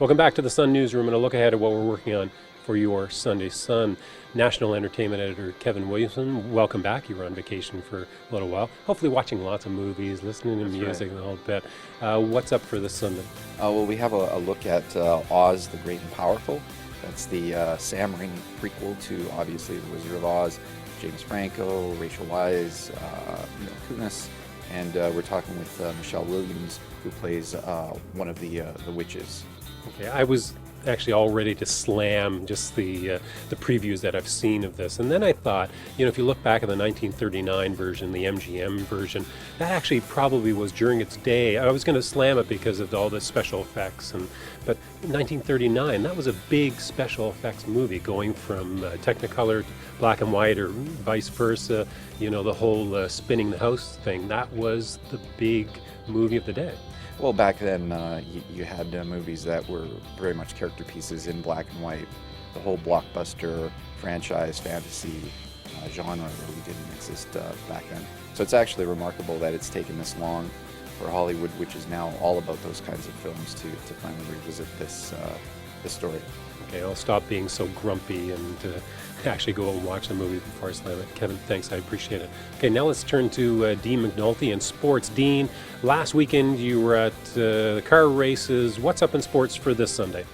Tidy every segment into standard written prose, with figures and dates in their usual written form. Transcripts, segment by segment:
Welcome back to the Sun Newsroom and a look ahead at what we're working on for your Sunday Sun. National Entertainment Editor Kevin Williamson, welcome back. You were on vacation for a little while. Hopefully watching lots of movies, listening to music and all that. What's up for this Sunday? Well, we have a look at Oz the Great and Powerful. That's the Sam Raimi prequel to, obviously, The Wizard of Oz. James Franco, Rachel Weisz, Mila Kunis, and we're talking with Michelle Williams, who plays one of the witches. Okay, I was actually all ready to slam just the previews that I've seen of this, and then I thought, if you look back at the 1939 version, the MGM version, that actually probably was during its day. I was going to slam it because of all the special effects, but 1939, that was a big special effects movie, going from Technicolor to black and white, or vice versa. The whole spinning the house thing. That was the big movie of the day. Well, back then, you had movies that were very much character pieces in black and white. The whole blockbuster franchise fantasy genre really didn't exist back then. So it's actually remarkable that it's taken this long for Hollywood, which is now all about those kinds of films, to finally revisit this story. Okay, I'll stop being so grumpy and actually go and watch the movie before I slam it. Kevin, thanks, I appreciate it. Okay, now let's turn to Dean McNulty and sports. Dean, last weekend you were at the car races. What's up in sports for this Sunday?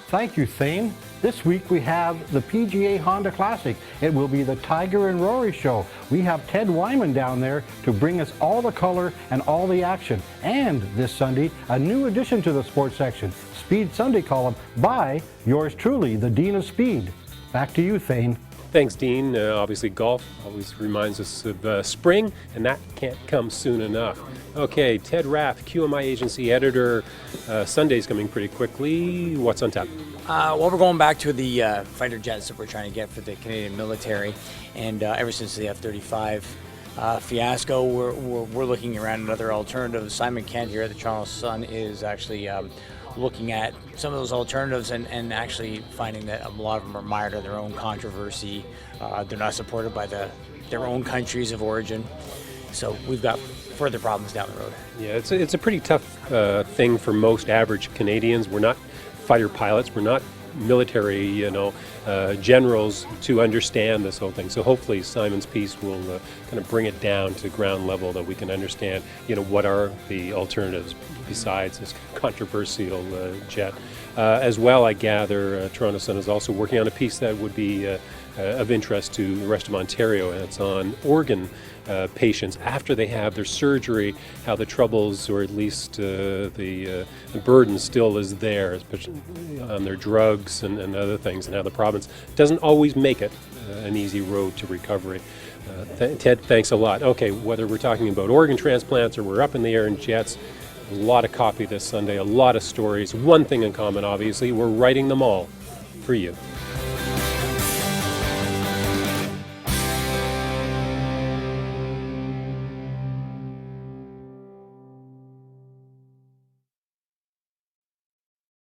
Thank you, Thane. This week we have the PGA Honda Classic. It will be the Tiger and Rory show. We have Ted Wyman down there to bring us all the color and all the action. And this Sunday, a new addition to the sports section, Speed Sunday column by yours truly, the Dean of Speed. Back to you, Thane. Thanks, Dean. Obviously, golf always reminds us of spring, and that can't come soon enough. Okay, Ted Rath, QMI agency editor. Sunday's coming pretty quickly. What's on tap? Well, we're going back to the fighter jets that we're trying to get for the Canadian military, and ever since the F-35 fiasco, we're looking around at other alternatives. Simon Kent here at the Toronto Sun is actually looking at some of those alternatives and actually finding that a lot of them are mired in their own controversy. They're not supported by their own countries of origin. So we've got further problems down the road. Yeah, it's a pretty tough thing for most average Canadians. We're not fighter pilots. We're not military, generals to understand this whole thing. So hopefully Simon's piece will kind of bring it down to ground level, that we can understand, what are the alternatives besides this controversial jet. As well, I gather Toronto Sun is also working on a piece that would be of interest to the rest of Ontario, and it's on organ patients after they have their surgery, how the troubles, or at least the burden still is there, especially on their drugs and other things, and how the province doesn't always make it an easy road to recovery. Ted, thanks a lot. Okay, whether we're talking about organ transplants or we're up in the air in jets, a lot of copy this Sunday, a lot of stories. One thing in common, obviously, we're writing them all for you.